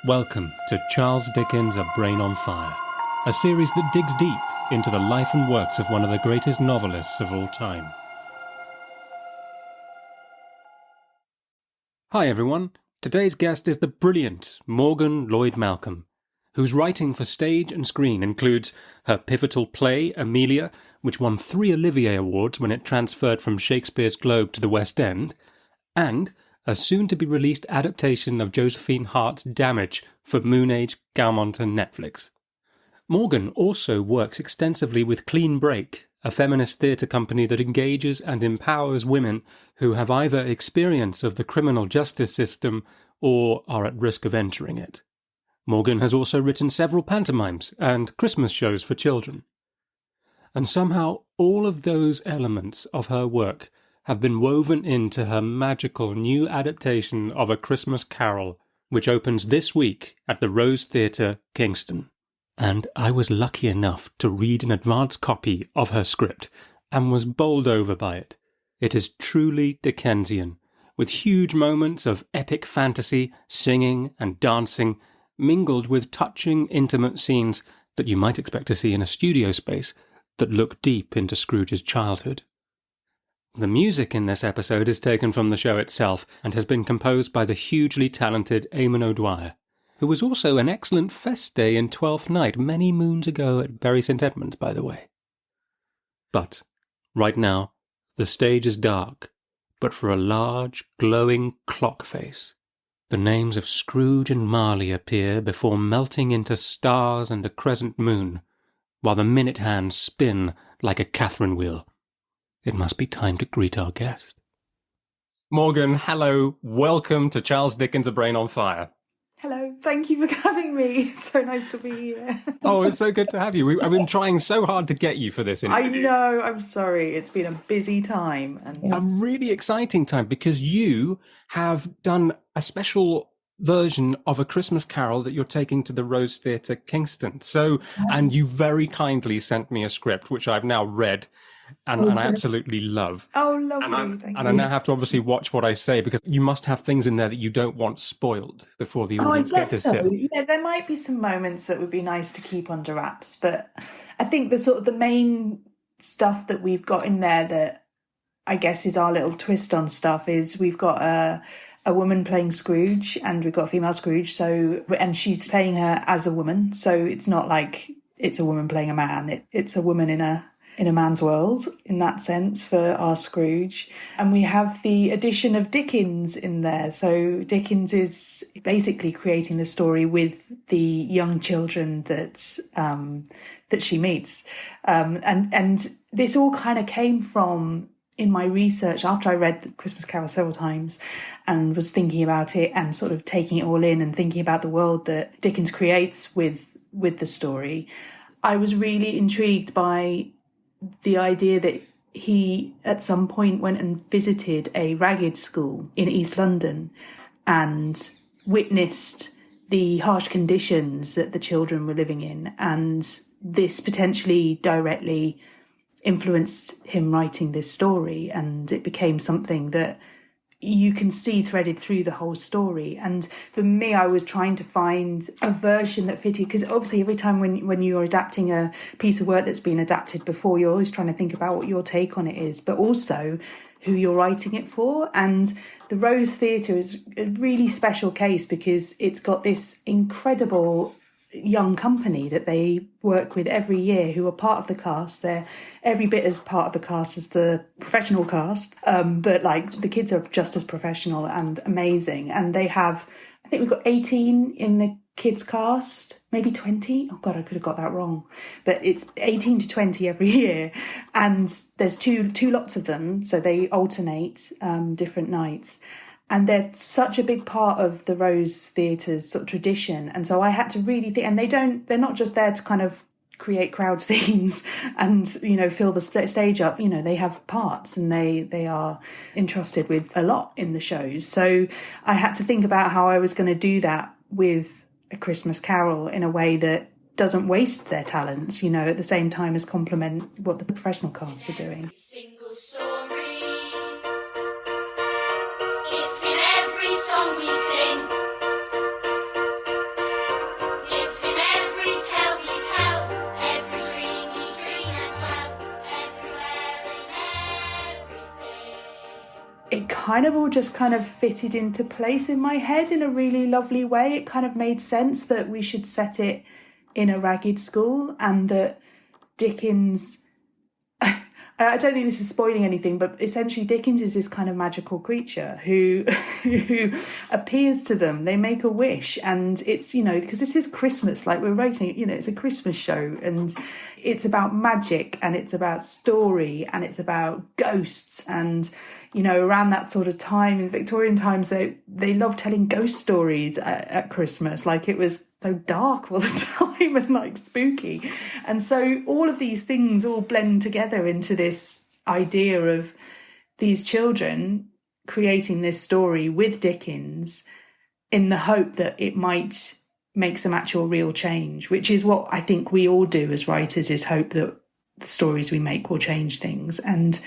Welcome to Charles Dickens' A Brain on Fire, a series that digs deep into the life and works of one of the greatest novelists of all time. Hi everyone, today's guest is the brilliant Morgan Lloyd Malcolm, whose writing for stage and screen includes her pivotal play, Amelia, which won 3 Olivier Awards when it transferred from Shakespeare's Globe to the West End, and a soon-to-be-released adaptation of Josephine Hart's Damage for Moonage, Gaumont and Netflix. Morgan also works extensively with Clean Break, a feminist theatre company that engages and empowers women who have either experience of the criminal justice system or are at risk of entering it. Morgan has also written several pantomimes and Christmas shows for children. And somehow all of those elements of her work have been woven into her magical new adaptation of A Christmas Carol, which opens this week at the Rose Theatre, Kingston. And I was lucky enough to read an advance copy of her script and was bowled over by it. It is truly Dickensian, with huge moments of epic fantasy, singing and dancing, mingled with touching, intimate scenes that you might expect to see in a studio space that look deep into Scrooge's childhood. The music in this episode is taken from the show itself and has been composed by the hugely talented Eamon O'Dwyer, who was also an excellent fest day in Twelfth Night many moons ago at Bury St Edmunds, by the way. But, right now, the stage is dark, but for a large, glowing clock face. The names of Scrooge and Marley appear before melting into stars and a crescent moon, while the minute hands spin like a Catherine wheel. It must be time to greet our guest. Morgan, hello. Welcome to Charles Dickens' A Brain on Fire. Hello. Thank you for having me. It's so nice to be here. Oh, it's so good to have you. I've been trying so hard to get you for this interview. I know. I'm sorry. It's been a busy time. A really exciting time because you have done a special version of A Christmas Carol that you're taking to the Rose Theatre, Kingston. And you very kindly sent me a script, which I've now read. And I absolutely love. Oh, lovely. Thank you. And I now have to obviously watch what I say because you must have things in there that you don't want spoiled before the audience get to see. Yeah, there might be some moments that would be nice to keep under wraps, but I think the main stuff that we've got in there that I guess is our little twist on stuff is we've got a woman playing Scrooge and we've got a female Scrooge, and she's playing her as a woman, so it's not like it's a woman playing a man. It's a woman in a man's world, in that sense, for our Scrooge. And we have the addition of Dickens in there. So Dickens is basically creating the story with the young children that she meets. And this all kind of came from, in my research, after I read The Christmas Carol several times and was thinking about it and sort of taking it all in and thinking about the world that Dickens creates with the story, I was really intrigued by the idea that he at some point went and visited a ragged school in East London and witnessed the harsh conditions that the children were living in, and this potentially directly influenced him writing this story, and it became something that you can see threaded through the whole story. And for me, I was trying to find a version that fitted, because obviously every time when you're adapting a piece of work that's been adapted before, you're always trying to think about what your take on it is, but also who you're writing it for. And the Rose Theatre is a really special case because it's got this incredible young company that they work with every year who are part of the cast. They're every bit as part of the cast as the professional cast, but like the kids are just as professional and amazing. And they have, I think we've got 18 in the kids cast, maybe 20. Oh God, I could have got that wrong, but it's 18 to 20 every year, and there's two lots of them, so they alternate different nights. And they're such a big part of the Rose Theatre's sort of tradition. And so I had to really think, and they're not just there to kind of create crowd scenes and, fill the stage up. They have parts and they are entrusted with a lot in the shows. So I had to think about how I was going to do that with A Christmas Carol in a way that doesn't waste their talents, at the same time as complement what the professional cast are doing. kind of all just kind of fitted into place in my head in a really lovely way. It kind of made sense that we should set it in a ragged school, and that Dickens, I don't think this is spoiling anything, but essentially Dickens is this kind of magical creature who appears to them. They make a wish, and it's, because this is Christmas, like we're writing, it's a Christmas show, and it's about magic, and it's about story, and it's about ghosts. And around that sort of time in Victorian times, they loved telling ghost stories at Christmas. Like, it was so dark all the time and like spooky. And so all of these things all blend together into this idea of these children creating this story with Dickens in the hope that it might make some actual real change, which is what I think we all do as writers, is hope that the stories we make will change things. And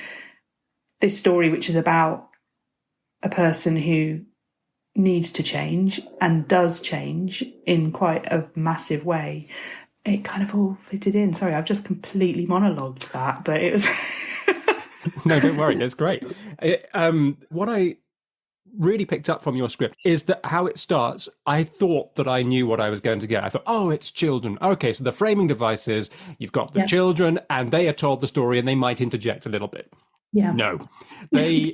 this story, which is about a person who needs to change and does change in quite a massive way, it kind of all fitted in. Sorry, I've just completely monologued that, but it was... No, don't worry, it's great. What I really picked up from your script is that how it starts, I thought that I knew what I was going to get. I thought, oh, it's children. Okay, so the framing device is you've got the children and they are told the story and they might interject a little bit. Yeah. No, they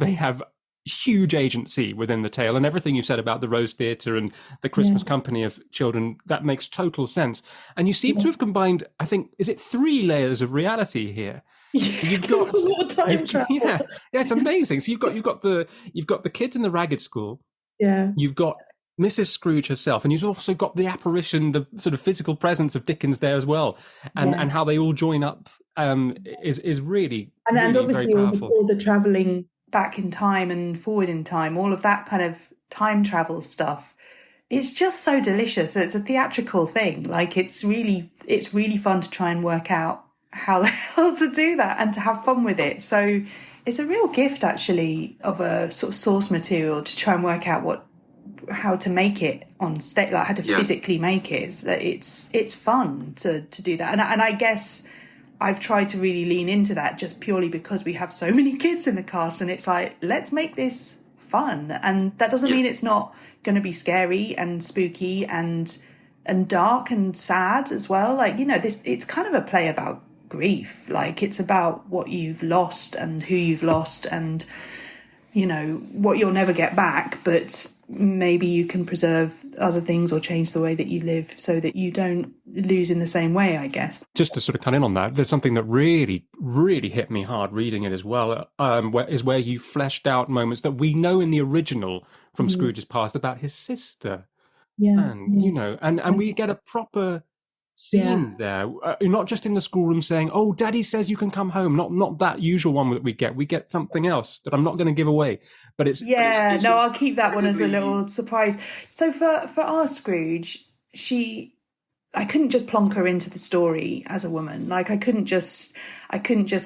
have huge agency within the tale, and everything you said about the Rose Theatre and the Christmas Company of Children, that makes total sense. And you seem to have combined, I think, is it 3 layers of reality here? You've got time travel. Yeah, it's amazing. So you've got the kids in the ragged school. Yeah. You've got Mrs. Scrooge herself, and you've also got the apparition, the sort of physical presence of Dickens there as well, and how they all join up is really, and really obviously very powerful. all the travelling back in time and forward in time, all of that kind of time travel stuff. It's just so delicious. It's a theatrical thing. Like, it's really fun to try and work out how the hell to do that and to have fun with it. So it's a real gift, actually, of a sort of source material to try and work out how to make it on stage, like how to physically make it. It's fun to do that. And I guess I've tried to really lean into that just purely because we have so many kids in the cast, and it's like, let's make this fun. And that doesn't mean it's not going to be scary and spooky and dark and sad as well. Like, it's kind of a play about grief. Like, it's about what you've lost and who you've lost and, what you'll never get back, but maybe you can preserve other things or change the way that you live so that you don't lose in the same way, I guess. Just to sort of cut in on that, there's something that really, really hit me hard reading it as well, where you fleshed out moments that we know in the original from Scrooge's past about his sister. And we get a proper scene there, not just in the schoolroom saying, oh, Daddy says you can come home, not that usual one that we get something else that I'm not going to give away, but it's I'll keep that one as a little surprise. So for our Scrooge, I couldn't just plonk her into the story as a woman. Like, I couldn't just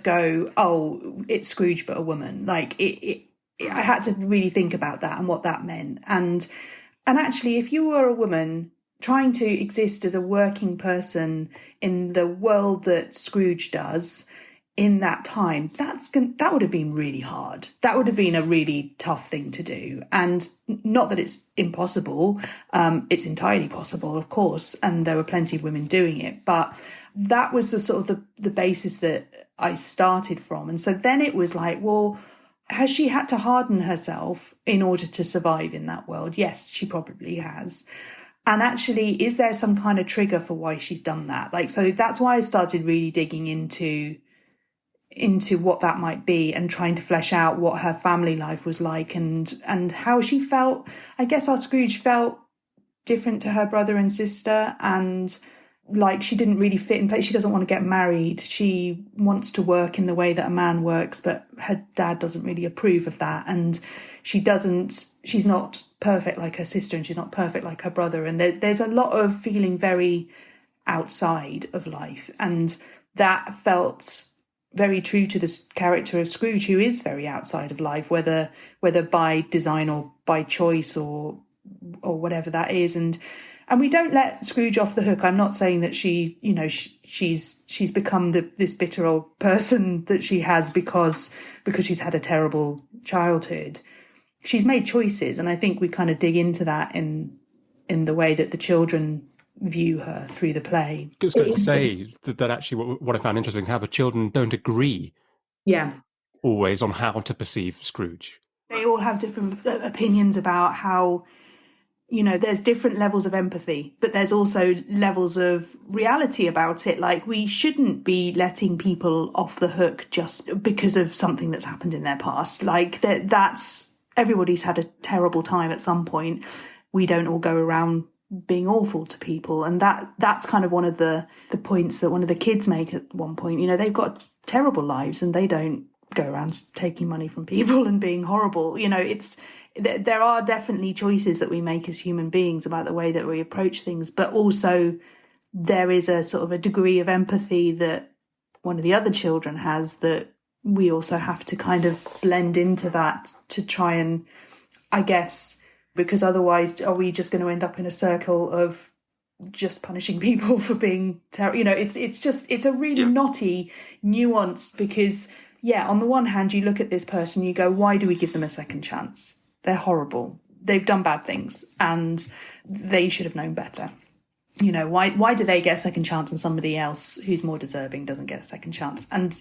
go, oh, it's Scrooge but a woman. Like, I had to really think about that and what that meant. And actually, if you were a woman trying to exist as a working person in the world that Scrooge does in that time, that would have been really hard. That would have been a really tough thing to do. And not that it's impossible. It's entirely possible, of course. And there were plenty of women doing it. But that was the sort of the basis that I started from. And so then it was like, well, has she had to harden herself in order to survive in that world? Yes, she probably has. And actually, is there some kind of trigger for why she's done that? Like, so that's why I started really digging into what that might be and trying to flesh out what her family life was like and how she felt. I guess our Scrooge felt different to her brother and sister, and like she didn't really fit in place. She doesn't want to get married. She wants to work in the way that a man works, but her dad doesn't really approve of that. And she's not perfect like her sister, and she's not perfect like her brother. And there's a lot of feeling very outside of life. And that felt very true to this character of Scrooge, who is very outside of life, whether by design or by choice or whatever that is. And And we don't let Scrooge off the hook. I'm not saying that she, you know, she's become this bitter old person that she has because she's had a terrible childhood. She's made choices, and I think we kind of dig into that in the way that the children view her through the play. I was going to say that actually what I found interesting, how the children don't agree always on how to perceive Scrooge. They all have different opinions about how, you know, there's different levels of empathy, but there's also levels of reality about it. Like, we shouldn't be letting people off the hook just because of something that's happened in their past. Like, that's everybody's had a terrible time at some point. We don't all go around being awful to people. And that's kind of one of the points that one of the kids make at one point. You know, they've got terrible lives and they don't go around taking money from people and being horrible. You know, there are definitely choices that we make as human beings about the way that we approach things, but also there is a sort of a degree of empathy that one of the other children has that we also have to kind of blend into that to try and, I guess, because otherwise are we just going to end up in a circle of just punishing people for being terrible? You know, it's a really knotty nuance because, yeah, on the one hand, you look at this person, you go, why do we give them a second chance? They're horrible. They've done bad things and they should have known better. You know, why do they get a second chance and somebody else who's more deserving doesn't get a second chance? And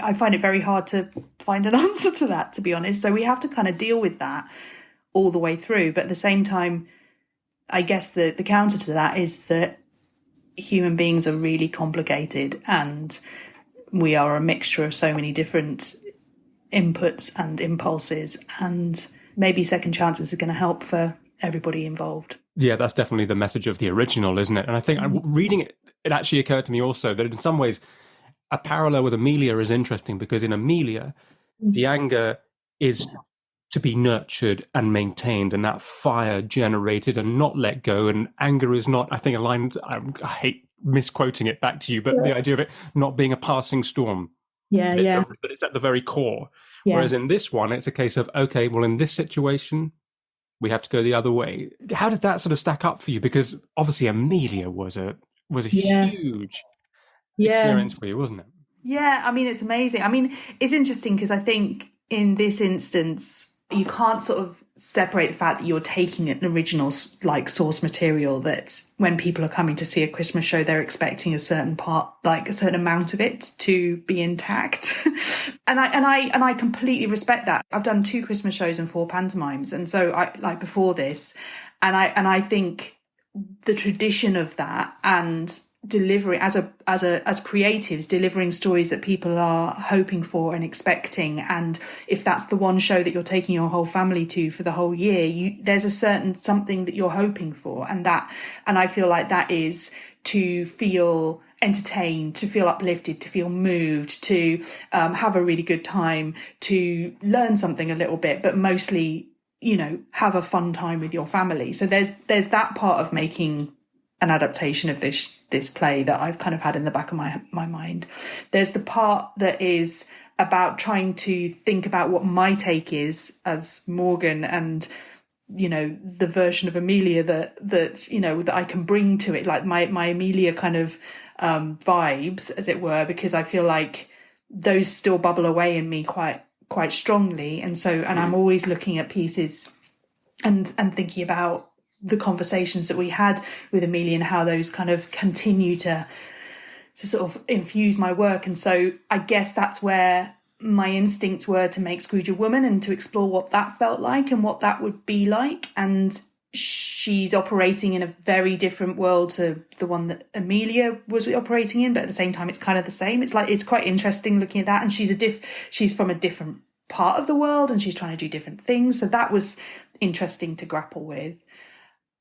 I find it very hard to find an answer to that, to be honest. So we have to kind of deal with that all the way through. But at the same time, I guess the counter to that is that human beings are really complicated and we are a mixture of so many different inputs and impulses, and maybe second chances are going to help for everybody involved. Yeah, that's definitely the message of the original, isn't it? And I think reading it, it actually occurred to me also that in some ways a parallel with Amelia is interesting because in Amelia, the anger is to be nurtured and maintained and that fire generated and not let go. And anger is not, I think a line, I hate misquoting it back to you, but the idea of it not being a passing storm. But it's at the very core. Yeah. Whereas in this one, it's a case of, okay, well, in this situation, we have to go the other way. How did that sort of stack up for you? Because obviously Amelia was a huge experience for you, wasn't it? Yeah, I mean, it's amazing. I mean, it's interesting because I think in this instance, you can't sort of separate the fact that you're taking an original like source material that when people are coming to see a Christmas show, they're expecting a certain part, like a certain amount of it to be intact. and I completely respect that. I've done 2 Christmas shows and 4 pantomimes. And so I like before this, and I think the tradition of that and delivering as creatives, delivering stories that people are hoping for and expecting, and if that's the one show that you're taking your whole family to for the whole year, there's a certain something that you're hoping for, and I feel like that is to feel entertained, to feel uplifted, to feel moved, to have a really good time, to learn something a little bit, but mostly, you know, have a fun time with your family. So there's that part of making an adaptation of this play that I've kind of had in the back of my mind. There's the part that is about trying to think about what my take is as Morgan and, you know, the version of Amelia that you know, that I can bring to it, like my Amelia kind of vibes, as it were, because I feel like those still bubble away in me quite strongly. And so, and I'm always looking at pieces and thinking about the conversations that we had with Amelia and how those kind of continue to sort of infuse my work. And so I guess that's where my instincts were to make Scrooge a woman and to explore what that felt like and what that would be like. And she's operating in a very different world to the one that Amelia was operating in, but at the same time it's kind of the same. It's like, it's quite interesting looking at that, and she's from a different part of the world and she's trying to do different things, so that was interesting to grapple with.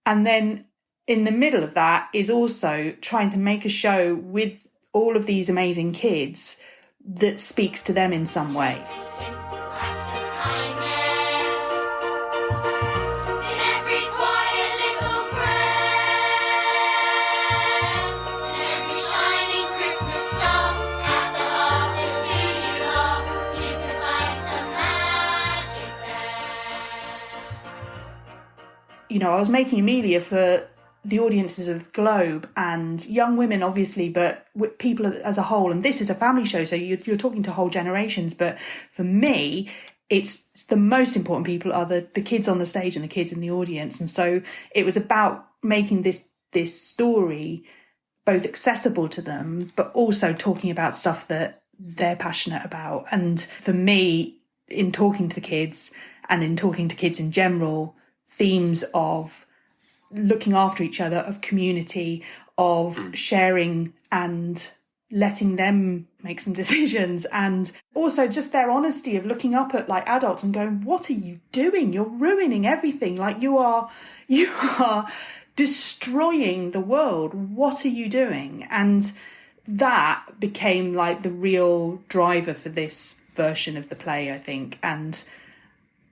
And then in the middle of that is also trying to make a show with all of these amazing kids that speaks to them in some way. You know, I was making Amelia for the audiences of the globe and young women, obviously, but with people as a whole. And this is a family show, so you're talking to whole generations. But for me, it's the most important people are the kids on the stage and the kids in the audience. And so it was about making this story both accessible to them, but also talking about stuff that they're passionate about. And for me, in talking to the kids and in talking to kids in general, themes of looking after each other, of community, of sharing and letting them make some decisions, and also just their honesty of looking up at like adults and going, what are you doing? You're ruining everything. Like you are destroying the world. What are you doing? And that became like the real driver for this version of the play, I think. And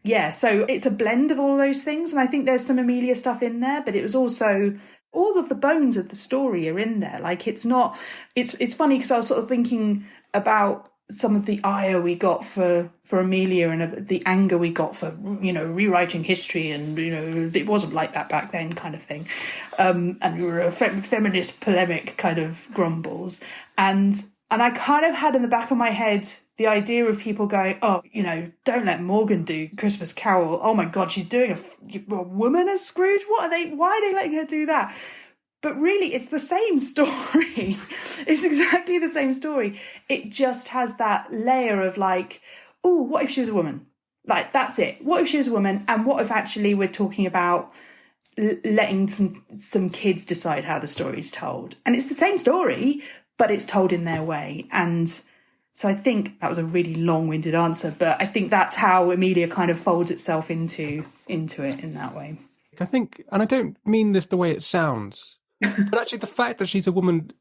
yeah, so it's a blend of all those things. And I think there's some Amelia stuff in there, but it was also all of the bones of the story are in there. Like it's funny because I was sort of thinking about some of the ire we got for Amelia and the anger we got for, rewriting history and, it wasn't like that back then kind of thing. And we were a feminist polemic kind of grumbles. And I kind of had in the back of my head the idea of people going, oh, don't let Morgan do Christmas Carol. Oh my God, she's doing a woman as Scrooge. Why are they letting her do that? But really, it's the same story. It's exactly the same story. It just has that layer of like, oh, what if she was a woman? Like, that's it. What if she was a woman? And what if actually we're talking about letting some kids decide how the story's told? And it's the same story, but it's told in their way. And so I think that was a really long-winded answer, but I think that's how Amelia kind of folds itself into it in that way. I think, and I don't mean this the way it sounds, but actually the fact that she's a woman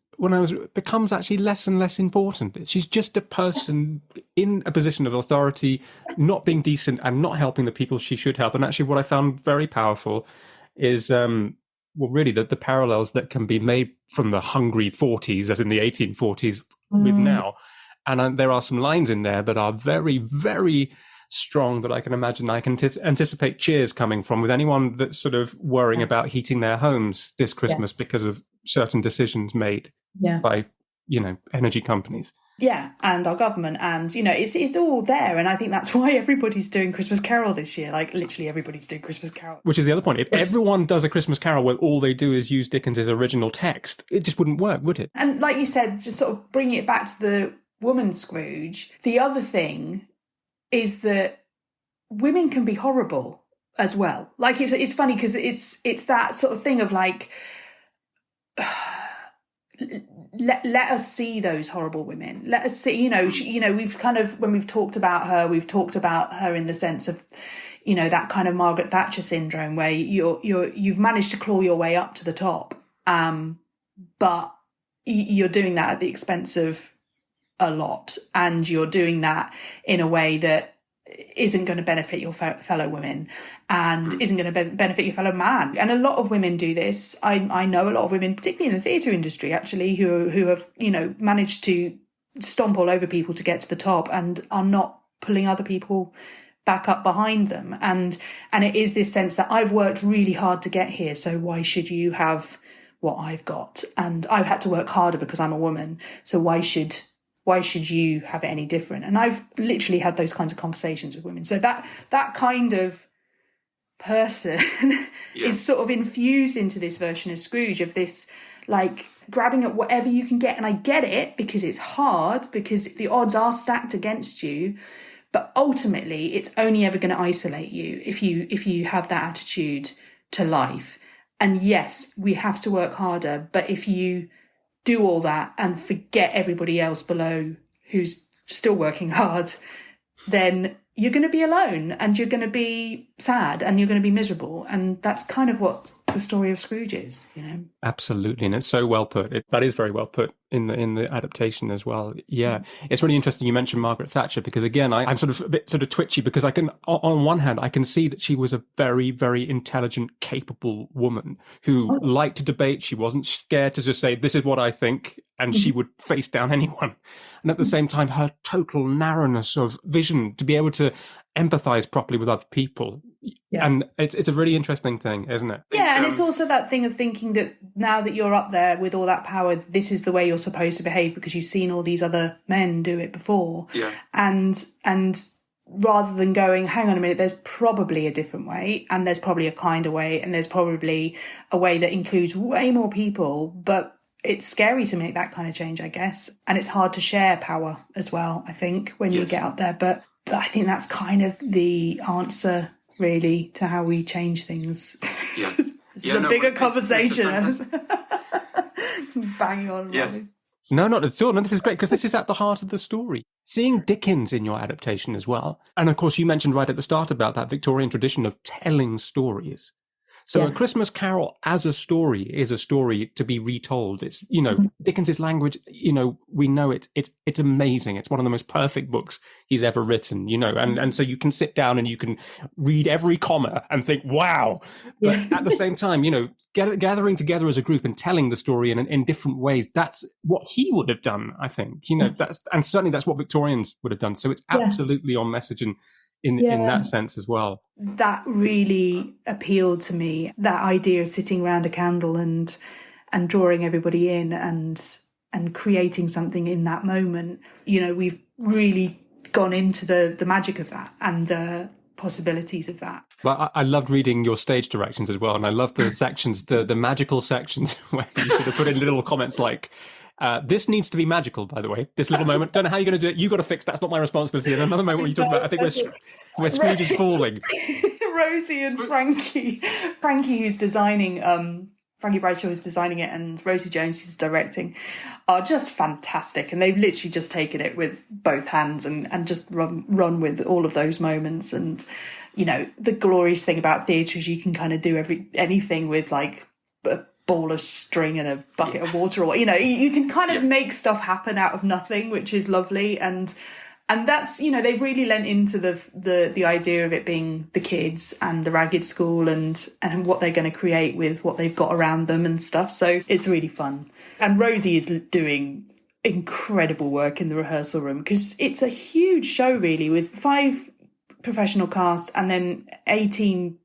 becomes actually less and less important. She's just a person in a position of authority, not being decent and not helping the people she should help. And actually what I found very powerful is, really the parallels that can be made from the hungry 40s, as in the 1840s, with now. And there are some lines in there that are very, very strong that I can imagine. I can anticipate cheers coming from with anyone that's sort of worrying about heating their homes this Christmas because of certain decisions made by, energy companies. Yeah, and our government, and it's all there, and I think that's why everybody's doing Christmas Carol this year. Like literally everybody's doing Christmas Carol. Which is the other point. If everyone does a Christmas Carol where all they do is use Dickens's original text, it just wouldn't work, would it? And like you said, just sort of bringing it back to the woman Scrooge. The other thing is that women can be horrible as well. Like it's funny because it's that sort of thing of like. Let us see those horrible women. Let us see, we've kind of, when we've talked about her in the sense of, that kind of Margaret Thatcher syndrome where you've managed to claw your way up to the top. But you're doing that at the expense of a lot. And you're doing that in a way that isn't going to benefit your fellow women and isn't going to benefit your fellow man. And a lot of women do this. I know a lot of women, particularly in the theatre industry, actually, who have, managed to stomp all over people to get to the top and are not pulling other people back up behind them. And it is this sense that I've worked really hard to get here, so why should you have what I've got? And I've had to work harder because I'm a woman, so why should you have it any different? And I've literally had those kinds of conversations with women. So that kind of person is sort of infused into this version of Scrooge, of this like grabbing at whatever you can get. And I get it because it's hard, because the odds are stacked against you. But ultimately, it's only ever going to isolate you if you have that attitude to life. And yes, we have to work harder. But if you do all that and forget everybody else below who's still working hard, then you're going to be alone and you're going to be sad and you're going to be miserable. And that's kind of what the story of Scrooge is, Absolutely. And it's so well put. That is very well put in the adaptation as well. Yeah. It's really interesting you mentioned Margaret Thatcher, because again, I'm sort of a bit sort of twitchy because I can, on one hand, I can see that she was a very, very intelligent, capable woman who liked to debate. She wasn't scared to just say, this is what I think, and she would face down anyone. And at the same time, her total narrowness of vision to be able to empathize properly with other people. Yeah. And it's a really interesting thing, isn't it? Yeah, and it's also that thing of thinking that now that you're up there with all that power, this is the way you're supposed to behave because you've seen all these other men do it before. Yeah. And rather than going, hang on a minute, there's probably a different way, and there's probably a kinder way, and there's probably a way that includes way more people, but it's scary to make that kind of change, I guess. And it's hard to share power as well, I think, when you get up there. But I think that's kind of the answer, really, to how we change things. Yeah. This is a bigger conversation. It's Banging on. Yes. No, not at all. No, this is great because this is at the heart of the story. Seeing Dickens in your adaptation as well. And of course, you mentioned right at the start about that Victorian tradition of telling stories. So A Christmas Carol as a story is a story to be retold. It's, Dickens's language, we know it's amazing. It's one of the most perfect books he's ever written, and so you can sit down and you can read every comma and think, wow. But at the same time, gathering together as a group and telling the story in different ways, that's what he would have done, I think. And certainly that's what Victorians would have done. So it's absolutely on message in that sense as well. That really appealed to me, that idea of sitting around a candle and drawing everybody in and creating something in that moment. We've really gone into the magic of that and the possibilities of that. Well, I loved reading your stage directions as well, and I loved the sections, the magical sections where you sort of put in little comments like, this needs to be magical, by the way. This little moment. Don't know how you're going to do it. You got to fix. That's not my responsibility. And another moment when you talk about, I think where Scrooge is falling. Rosie and Frankie, who's designing, Frankie Bradshaw is designing it, and Rosie Jones, who's directing, are just fantastic. And they've literally just taken it with both hands and just run with all of those moments. And the glorious thing about theatre is you can kind of do anything with like a ball of string and a bucket of water, or you can kind of make stuff happen out of nothing, which is lovely. And that's they've really lent into the idea of it being the kids and the ragged school and what they're going to create with what they've got around them and stuff. So it's really fun. And Rosie is doing incredible work in the rehearsal room because it's a huge show, really, with 5 professional cast and then 18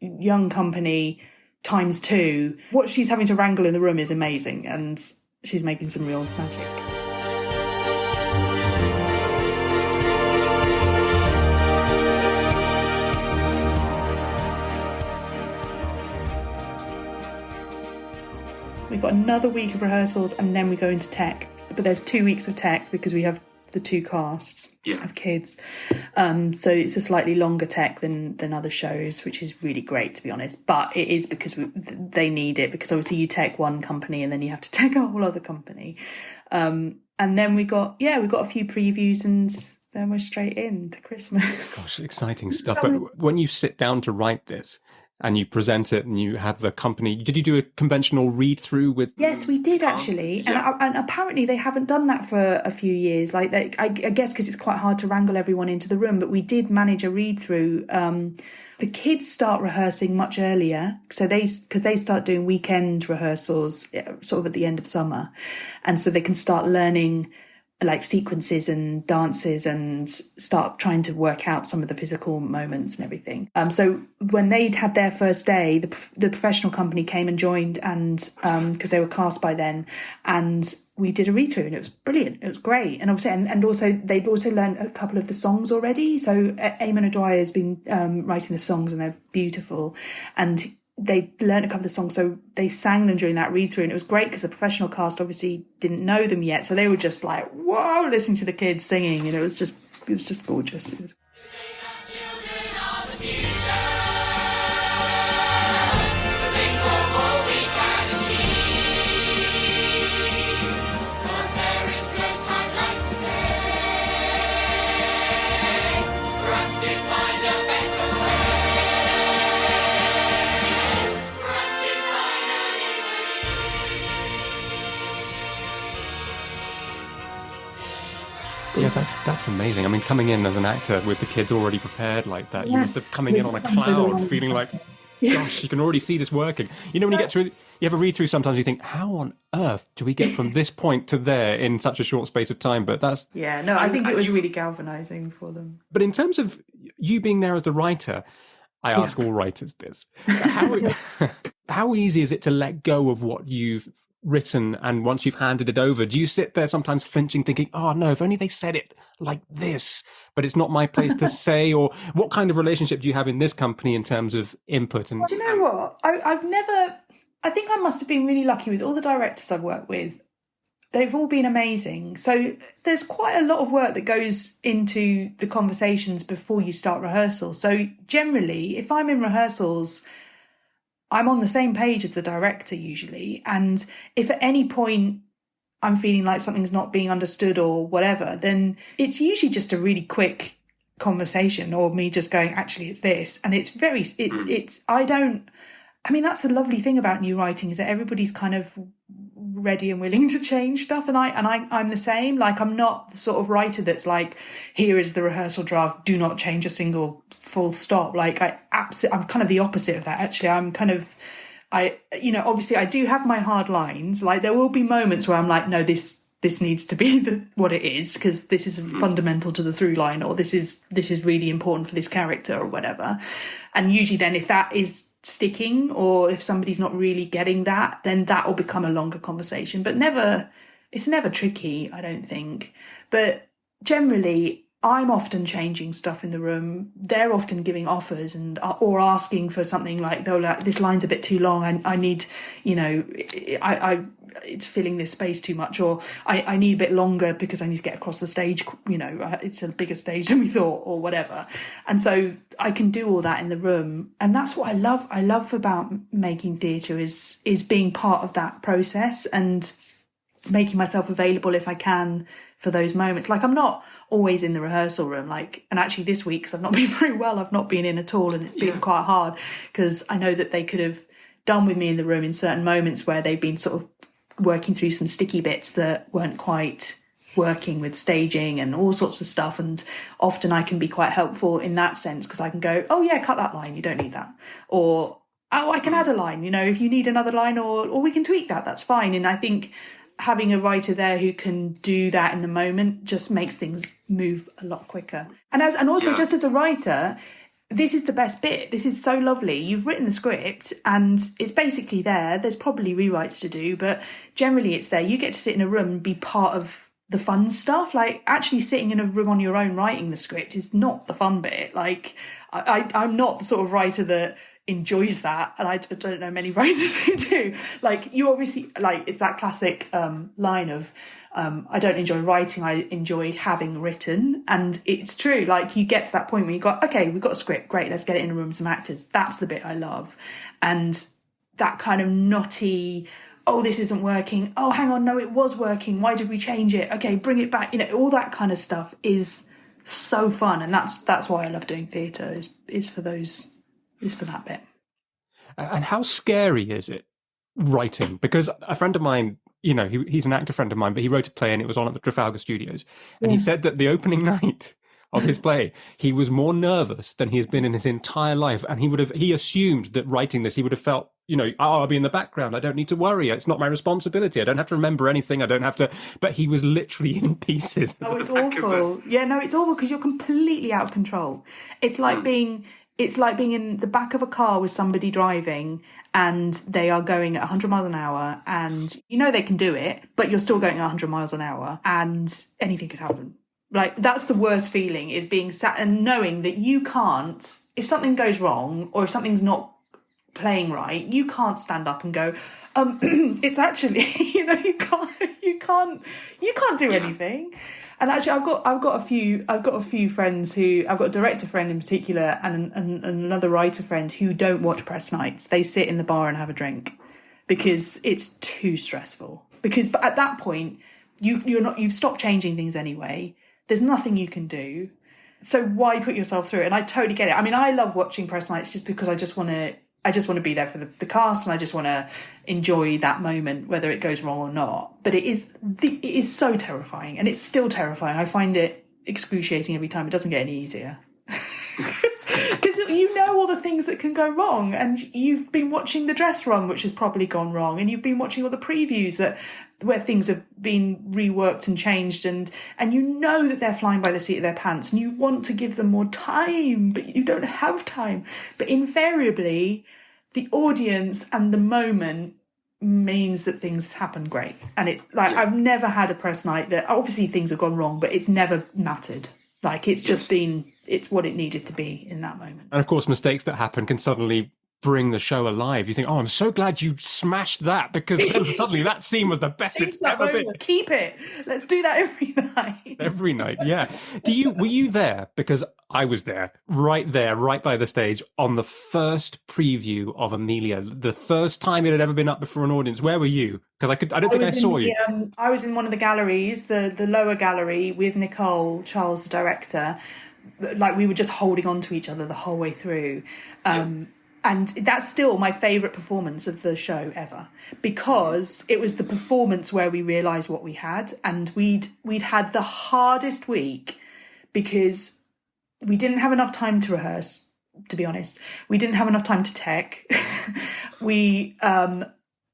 young company times 2. What she's having to wrangle in the room is amazing, and she's making some real magic. We've got another week of rehearsals and then we go into tech. But there's 2 weeks of tech because we have the 2 casts of kids. So it's a slightly longer tech than other shows, which is really great, to be honest. But it is because they need it, because obviously you tech one company and then you have to tech a whole other company. And then we got a few previews and then we're straight into Christmas. Gosh, exciting stuff. But when you sit down to write this, and you present it and you have the company, did you do a conventional read through with? Yes, we did actually. Yeah. And apparently they haven't done that for a few years. Like I guess because it's quite hard to wrangle everyone into the room, but we did manage a read through. The kids start rehearsing much earlier, because they start doing weekend rehearsals sort of at the end of summer. And so they can start learning like sequences and dances and start trying to work out some of the physical moments and everything. So when they'd had their first day, the professional company came and joined, and because they were cast by then, and we did a read through and it was brilliant. It was great. And obviously, and also they'd also learned a couple of the songs already. So Eamon O'Dwyer has been writing the songs and they're beautiful. And they learned a couple of the songs, so they sang them during that read through, and it was great because the professional cast obviously didn't know them yet, so they were just like, whoa, listening to the kids singing, and it was just gorgeous. It was... Yeah, that's amazing. I mean, coming in as an actor with the kids already prepared like that, you must have coming in on a cloud, feeling like, gosh, you can already see this working. When you get through you ever read through sometimes you think, how on earth do we get from this point to there in such a short space of time? But that's... Yeah, no, I think it was really galvanizing for them. But in terms of you being there as the writer, I ask all writers this. How easy is it to let go of what you've written, and once you've handed it over, do you sit there sometimes flinching, thinking, oh no, if only they said it like this, but it's not my place to say? Or what kind of relationship do you have in this company in terms of input? And do you know what? I think I must have been really lucky with all the directors I've worked with. They've all been amazing. So there's quite a lot of work that goes into the conversations before you start rehearsal. So generally, if I'm in rehearsals, I'm on the same page as the director usually. And if at any point I'm feeling like something's not being understood or whatever, then it's usually just a really quick conversation, or me just going, actually, it's this. And it's I mean, that's the lovely thing about new writing, is that everybody's kind of ready and willing to change stuff. And I'm the same. Like, I'm not the sort of writer that's like, here is the rehearsal draft, do not change a single full stop. Like, I'm kind of the opposite of that, actually. I'm kind of, obviously I do have my hard lines. Like, there will be moments where I'm like, no, this needs to be what it is, because this is fundamental to the through line, or this is really important for this character or whatever. And usually then, if that is sticking, or if somebody's not really getting that, then that will become a longer conversation. But it's never tricky, I don't think. But generally, I'm often changing stuff in the room. They're often giving offers or asking for something, like, they're like, this line's a bit too long. I need, it's filling this space too much, or I need a bit longer because I need to get across the stage. It's a bigger stage than we thought, or whatever. And so I can do all that in the room. And that's what I love. I love about making theatre is being part of that process and making myself available if I can for those moments. Like, I'm not always in the rehearsal room, and actually this week, because I've not been very well, I've not been in at all, and it's been quite hard, because I know that they could have done with me in the room in certain moments where they've been sort of working through some sticky bits that weren't quite working with staging and all sorts of stuff. And often I can be quite helpful in that sense, because I can go, oh yeah, cut that line, you don't need that. Or, oh, I can add a line, if you need another line, or we can tweak that, that's fine. And I think having a writer there who can do that in the moment just makes things move a lot quicker. And also just as a writer, this is the best bit. This is so lovely. You've written the script and it's basically there. There's probably rewrites to do, but generally it's there. You get to sit in a room and be part of the fun stuff. Like, actually sitting in a room on your own writing the script is not the fun bit. Like, I'm not the sort of writer that enjoys that, and I don't know many writers who do. Like, you obviously, like, it's that classic line of, I don't enjoy writing, I enjoy having written. And it's true, like, you get to that point where you got, okay, we've got a script, great, let's get it in a room with some actors. That's the bit I love. And that kind of knotty, oh, this isn't working, oh, hang on, no, it was working, why did we change it, okay, bring it back, all that kind of stuff is so fun. And that's why I love doing theatre, is for that bit. And how scary is it writing? Because a friend of mine, he's an actor friend of mine, but he wrote a play and it was on at the Trafalgar Studios. And he said that the opening night of his play, he was more nervous than he has been in his entire life. And he assumed that writing this, he would have felt, I'll be in the background. I don't need to worry. It's not my responsibility. I don't have to remember anything. I don't have to. But he was literally in pieces. Oh, it's awful. Yeah, no, it's awful because you're completely out of control. It's like being in the back of a car with somebody driving and they are going at 100 miles an hour and they can do it, but you're still going at 100 miles an hour and anything could happen. Like, that's the worst feeling, is being sat and knowing that you can't, if something goes wrong or if something's not playing right, you can't stand up and go, it's actually, you can't do anything. And actually, I've got a few friends I've got a director friend in particular and another writer friend who don't watch press nights. They sit in the bar and have a drink because it's too stressful. Because at that point, you've stopped changing things anyway. There's nothing you can do. So why put yourself through it? And I totally get it. I mean, I love watching press nights just because I just want to be there for the cast, and I just want to enjoy that moment, whether it goes wrong or not. But it is so terrifying, and it's still terrifying. I find it excruciating every time. It doesn't get any easier. Because all the things that can go wrong, and you've been watching the dress run, which has probably gone wrong, and you've been watching all the previews where things have been reworked and changed, and you know that they're flying by the seat of their pants, and you want to give them more time, but you don't have time. But invariably, the audience and the moment means that things happen great. And I've never had a press night that, obviously things have gone wrong, but it's never mattered. Like, it's just been, it's what it needed to be in that moment. And of course, mistakes that happen can suddenly bring the show alive. You think, oh, I'm so glad you smashed that, because then suddenly that scene was the best it's ever been. Keep it. Let's do that every night. Every night, yeah. Were you there? Because I was there, right by the stage, on the first preview of Amelia, the first time it had ever been up before an audience. Where were you? Because I don't think I saw you. I was in one of the galleries, the lower gallery, with Nicole, Charles, the director. Like, we were just holding on to each other the whole way through. And that's still my favourite performance of the show ever, because it was the performance where we realised what we had, and we'd had the hardest week because we didn't have enough time to rehearse, to be honest. We didn't have enough time to tech. We'd done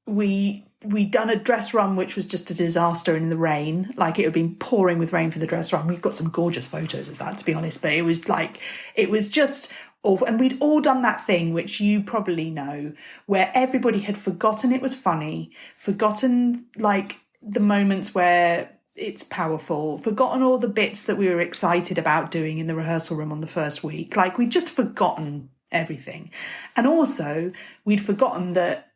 a dress run which was just a disaster in the rain. Like, it had been pouring with rain for the dress run. We've got some gorgeous photos of that, to be honest, but it was just awful. And we'd all done that thing, which you probably know, where everybody had forgotten it was funny, forgotten like the moments where it's powerful, forgotten all the bits that we were excited about doing in the rehearsal room on the first week. Like, we'd just forgotten everything. And also, we'd forgotten that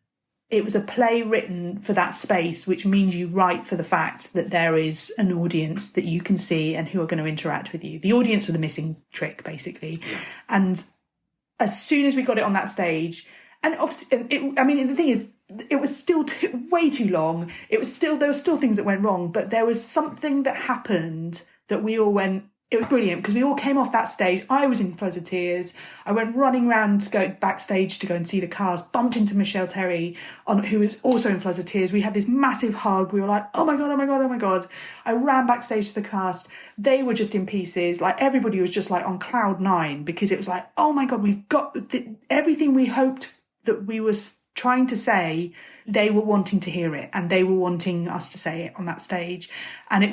it was a play written for that space, which means you write for the fact that there is an audience that you can see and who are going to interact with you. The audience were the missing trick, basically. Yeah. And as soon as we got it on that stage, and obviously, the thing is, it was still way too long. There were still things that went wrong, but there was something that happened that we all went, it was brilliant, because we all came off that stage. I was in floods of tears. I went running around to go backstage to go and see the cast, bumped into Michelle Terry, who was also in floods of tears. We had this massive hug. We were like, oh my God, oh my God, oh my God. I ran backstage to the cast. They were just in pieces. Like, everybody was just like on cloud 9, because it was like, oh my God, we've got everything we hoped that we were trying to say. They were wanting to hear it, and they were wanting us to say it on that stage. And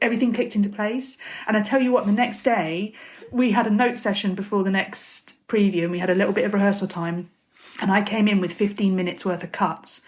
everything clicked into place. And I tell you what, the next day we had a note session before the next preview, and we had a little bit of rehearsal time, and I came in with 15 minutes worth of cuts,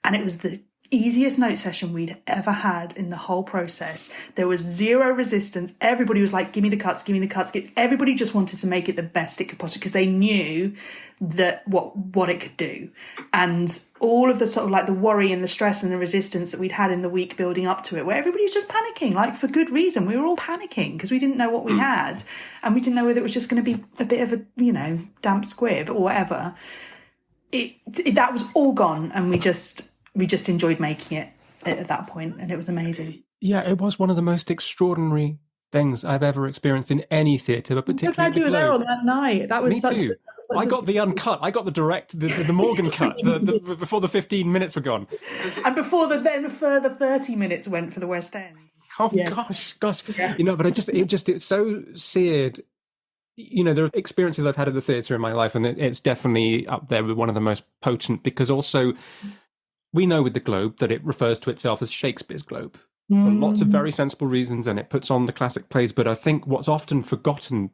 and it was the easiest note session we'd ever had in the whole process. There was zero resistance. Everybody was like, give me the cuts, give me the cuts. Everybody just wanted to make it the best it could possibly, because they knew that what it could do. And all of the sort of like the worry and the stress and the resistance that we'd had in the week building up to it, where everybody was just panicking, like, for good reason. We were all panicking because we didn't know what we had, and we didn't know whether it was just going to be a bit of a, damp squib or whatever. That was all gone, and we just enjoyed making it at that point, and it was amazing. Yeah, it was one of the most extraordinary things I've ever experienced in any theatre, but particularly you were there on that night. That was Me too. I got the uncut. I got the direct, the Morgan cut, the before the 15 minutes were gone, and before the then further 30 minutes went for the West End. Oh yeah. gosh, yeah. But it's so seared. There are experiences I've had at the theatre in my life, and it's definitely up there with one of the most potent, because also, we know with the Globe that it refers to itself as Shakespeare's Globe for lots of very sensible reasons, and it puts on the classic plays. But I think what's often forgotten,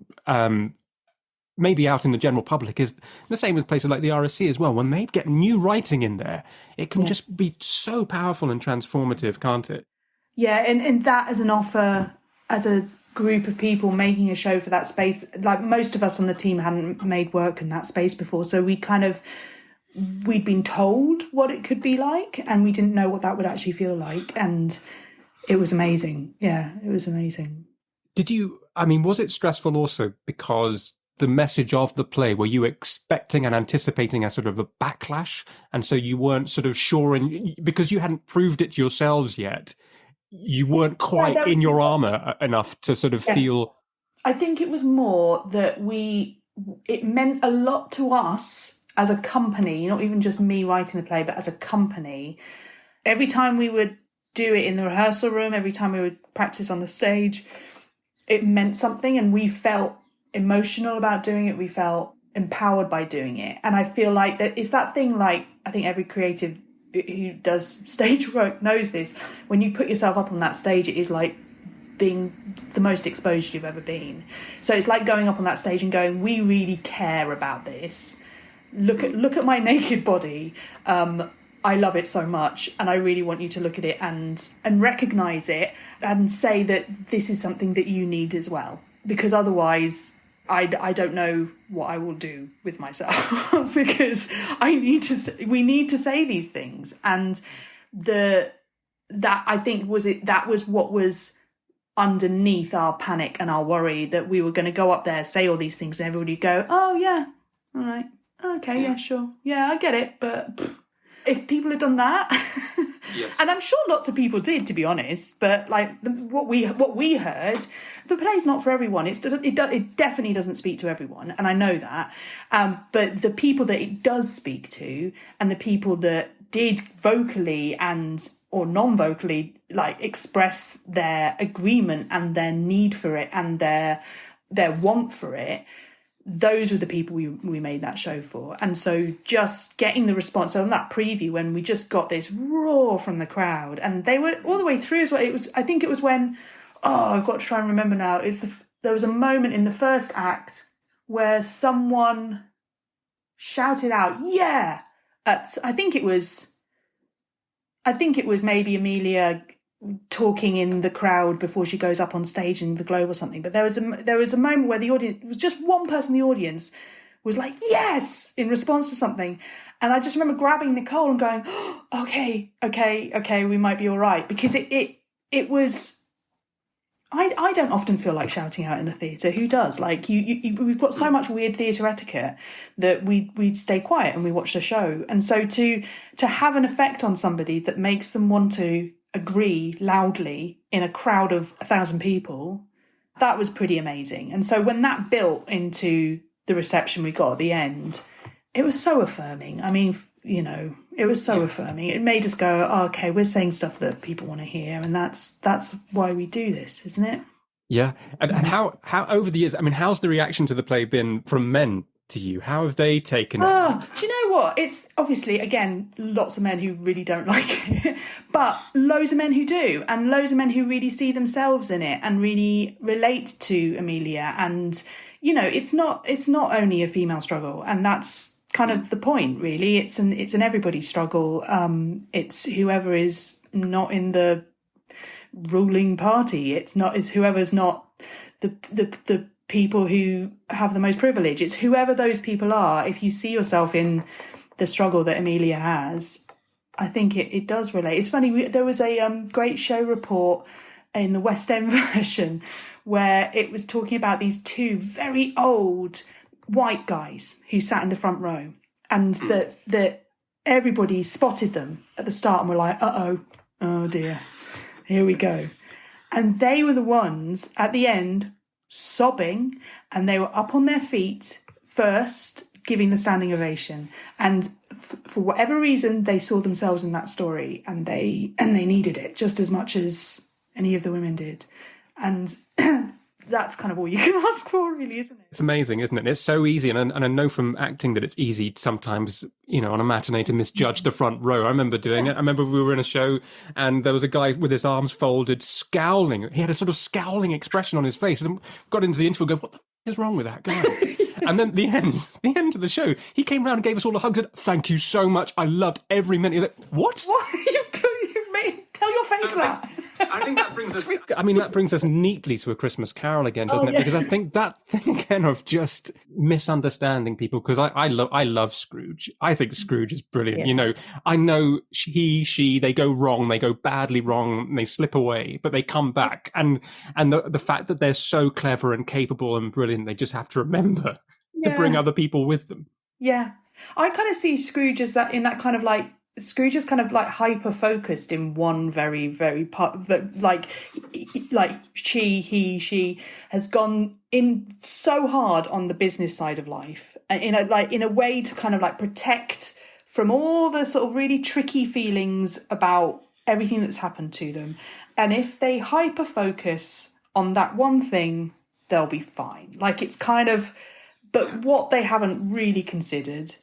maybe out in the general public, is the same with places like the RSC as well. When they get new writing in there, it can just be so powerful and transformative, can't it? Yeah, and that as an offer, as a group of people making a show for that space, like, most of us on the team hadn't made work in that space before, so we'd been told what it could be like, and we didn't know what that would actually feel like, and it was amazing. Yeah, it was amazing. Was it stressful also because the message of the play, were you expecting and anticipating a sort of a backlash, and so you weren't sort of sure, because you hadn't proved it yourselves yet, you weren't quite in your armour enough to sort of feel... I think it was more that it meant a lot to us as a company, not even just me writing the play, but as a company. Every time we would do it in the rehearsal room, every time we would practice on the stage, it meant something, and we felt emotional about doing it. We felt empowered by doing it. And I feel like that is that thing, like, I think every creative who does stage work knows this. When you put yourself up on that stage, it is like being the most exposed you've ever been. So it's like going up on that stage and going, we really care about this. Look at my naked body. I love it so much, and I really want you to look at it and recognize it and say that this is something that you need as well. Because otherwise, I don't know what I will do with myself because we need to say these things. And that was what was underneath our panic and our worry, that we were going to go up there, say all these things, and everybody would go, oh yeah, all right, okay, yeah, sure, yeah, I get it. But if people had done that, yes, and I'm sure lots of people did, to be honest, but like what we heard, the play's not for everyone. It definitely doesn't speak to everyone, and I know that. But the people that it does speak to, and the people that did vocally or non-vocally like express their agreement and their need for it and their want for it, those were the people we made that show for. And so just getting the response on that preview, when we just got this roar from the crowd, and they were all the way through as well. I think it was when, I've got to try and remember now, there was a moment in the first act where someone shouted out, yeah, I think it was maybe Amelia talking in the crowd before she goes up on stage in the Globe or something. But there was a moment where the audience, it was just one person in the audience was like, yes, in response to something. And I just remember grabbing Nicole and going, oh, okay, we might be all right. Because it was, I don't often feel like shouting out in a theatre. Who does? Like we've got so much weird theatre etiquette that we stay quiet and we watch the show. And so to have an effect on somebody that makes them want to agree loudly in a crowd of 1,000 people, that was pretty amazing. And so when that built into the reception we got at the end, it was so affirming. I mean, it was so affirming. It made us go, oh, okay, we're saying stuff that people want to hear, and that's why we do this, isn't it? Yeah. And how over the years, I mean, how's the reaction to the play been from men to you? How have they taken it? Do you know what? It's obviously, again, lots of men who really don't like it, but loads of men who do, and loads of men who really see themselves in it and really relate to Amelia. And, it's not only a female struggle, and that's kind of the point, really. It's an everybody struggle. It's whoever is not in the ruling party. It's whoever's not the people who have the most privilege. It's whoever those people are. If you see yourself in the struggle that Amelia has, I think it does relate. It's funny, there was a great show report in the West End version where it was talking about these two very old white guys who sat in the front row, and that everybody spotted them at the start and were like, oh dear, here we go. And they were the ones at the end sobbing, and they were up on their feet first, giving the standing ovation. And for whatever reason, they saw themselves in that story, and they needed it just as much as any of the women did. And that's kind of all you can ask for, really, isn't it? It's amazing, isn't it? It's so easy. And I know from acting that it's easy sometimes, on a matinee to misjudge the front row. I remember doing it. I remember we were in a show and there was a guy with his arms folded, scowling. He had a sort of scowling expression on his face. And got into the interview and go, what the f- is wrong with that guy? And then the end of the show, he came round and gave us all a hug and said, thank you so much. I loved every minute. You're like, what? What are you doing? Tell your face that. I think that brings us. That brings us neatly to A Christmas Carol again, doesn't it? Yeah. Because I think that thing again of just misunderstanding people. Because I love Scrooge. I think Scrooge is brilliant. Yeah. I know she, they go wrong, they go badly wrong, and they slip away, but they come back. And the fact that they're so clever and capable and brilliant, they just have to remember to bring other people with them. Yeah, I kind of see Scrooge as that, in that kind of like. Scrooge is kind of like hyper focused in one very, very part, like she has gone in so hard on the business side of life in a way to kind of like protect from all the sort of really tricky feelings about everything that's happened to them. And if they hyper focus on that one thing, they'll be fine. Like, it's kind of, but what they haven't really considered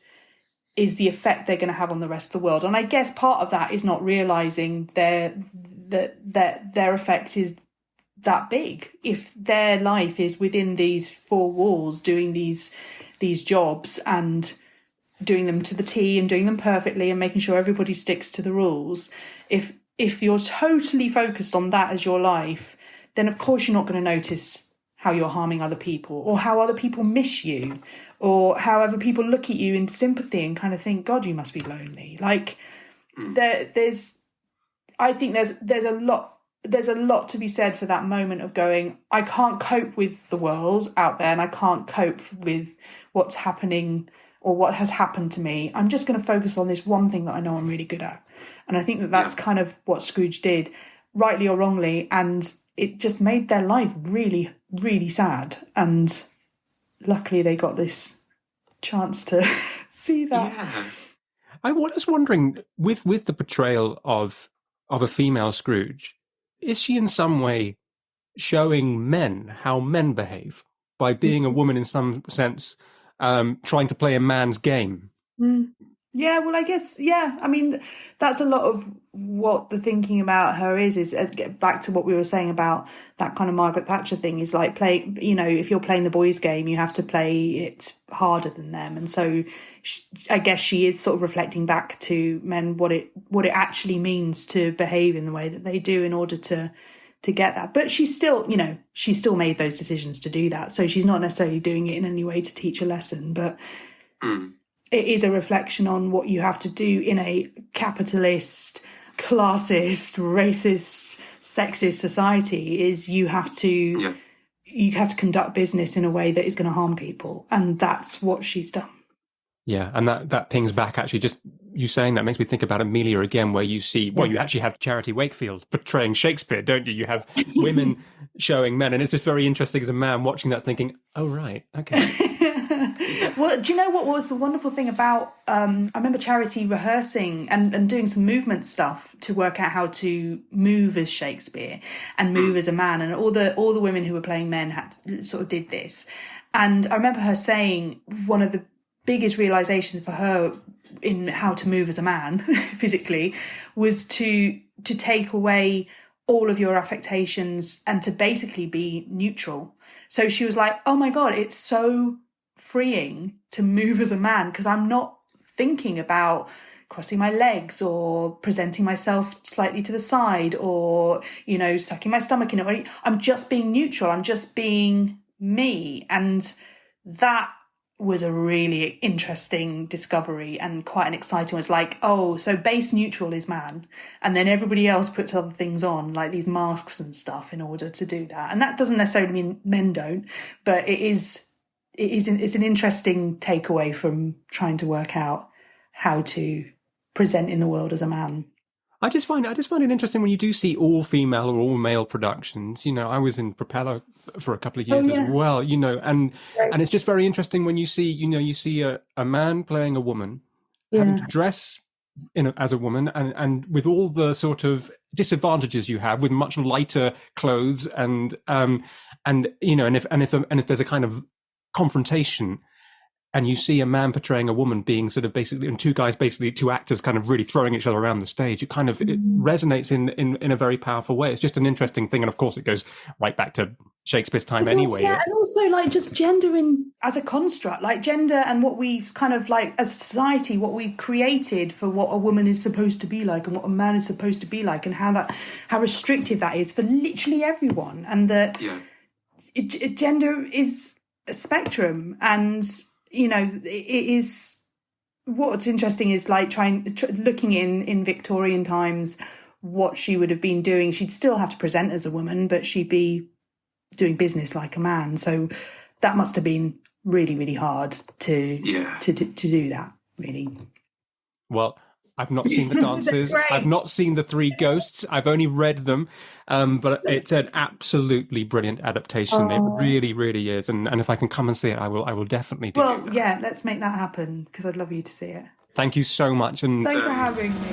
is the effect they're going to have on the rest of the world. And I guess part of that is not realizing that their effect is that big. If their life is within these four walls, doing these jobs and doing them to the T and doing them perfectly and making sure everybody sticks to the rules, if you're totally focused on that as your life, then of course you're not going to notice how you're harming other people, or how other people miss you, or how other people look at you in sympathy and kind of think, God, you must be lonely. Like, there's a lot to be said for that moment of going, I can't cope with the world out there, and I can't cope with what's happening or what has happened to me. I'm just going to focus on this one thing that I know I'm really good at. And I think that's kind of what Scrooge did, rightly or wrongly, and it just made their life really, really sad. And luckily they got this chance to see that. Yeah. I was wondering, with the portrayal of a female Scrooge, is she in some way showing men how men behave by being a woman in some sense, trying to play a man's game? Yeah, well, I guess, yeah. I mean, that's a lot of what the thinking about her is get back to what we were saying about that kind of Margaret Thatcher thing, is like, if you're playing the boys' game, you have to play it harder than them. And so I guess she is sort of reflecting back to men what it actually means to behave in the way that they do in order to get that. But she still made those decisions to do that. So she's not necessarily doing it in any way to teach a lesson, but it is a reflection on what you have to do in a capitalist, classist, racist, sexist society. Is you have to conduct business in a way that is going to harm people, and that's what she's done. Yeah, and that pings back, actually, just you saying that makes me think about Amelia again, where you see, you actually have Charity Wakefield portraying Shakespeare, don't you? You have women showing men, and it's just very interesting as a man watching that thinking, oh, right, okay. Well, do you know what was the wonderful thing about, I remember Charity rehearsing and doing some movement stuff to work out how to move as Shakespeare and move as a man, and all the women who were playing men did this. And I remember her saying one of the biggest realizations for her in how to move as a man physically was to take away all of your affectations and to basically be neutral. So she was like, oh my God, it's so freeing to move as a man, because I'm not thinking about crossing my legs or presenting myself slightly to the side or, sucking my stomach in it. I'm just being neutral. I'm just being me. And that was a really interesting discovery and quite an exciting one. It's like, oh, so base neutral is man, and then everybody else puts other things on, like these masks and stuff, in order to do that. And that doesn't necessarily mean men don't, but it's an interesting takeaway from trying to work out how to present in the world as a man. I just find it interesting when you do see all female or all male productions. I was in Propeller for a couple of years as well, and it's just very interesting when you see a man playing a woman, having to dress as a woman, and with all the sort of disadvantages you have with much lighter clothes, and if there's a kind of confrontation, and you see a man portraying a woman being sort of basically, and two actors kind of really throwing each other around the stage, it resonates in a very powerful way. It's just an interesting thing. And of course it goes right back to Shakespeare's time anyway. Yeah, and also like just gender as a construct, like gender and what we've kind of like as a society, what we've created for what a woman is supposed to be like and what a man is supposed to be like, and how restrictive that is for literally everyone. And that gender is a spectrum, and it is, what's interesting is like looking in Victorian times what she would have been doing. She'd still have to present as a woman, but she'd be doing business like a man. So that must have been really, really hard to do that, really. Well, I've not seen the dances. I've not seen the Three Ghosts. I've only read them. But it's an absolutely brilliant adaptation. It really, really is. And if I can come and see it, I will definitely do it. Well, yeah, let's make that happen, because I'd love you to see it. Thank you so much. And thanks for having me.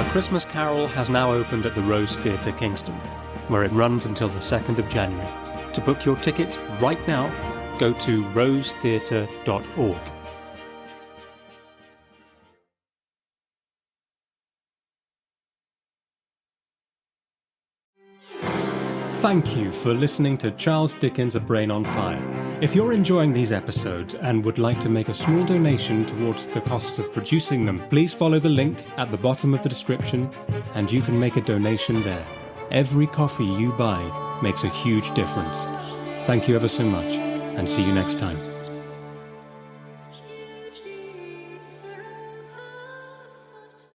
Christmas Carol has now opened at the Rose Theatre, Kingston, where it runs until the 2nd of January. To book your ticket right now, go to rosetheatre.org. Thank you for listening to Charles Dickens' A Brain on Fire. If you're enjoying these episodes and would like to make a small donation towards the costs of producing them, please follow the link at the bottom of the description and you can make a donation there. Every coffee you buy makes a huge difference. Thank you ever so much, and see you next time.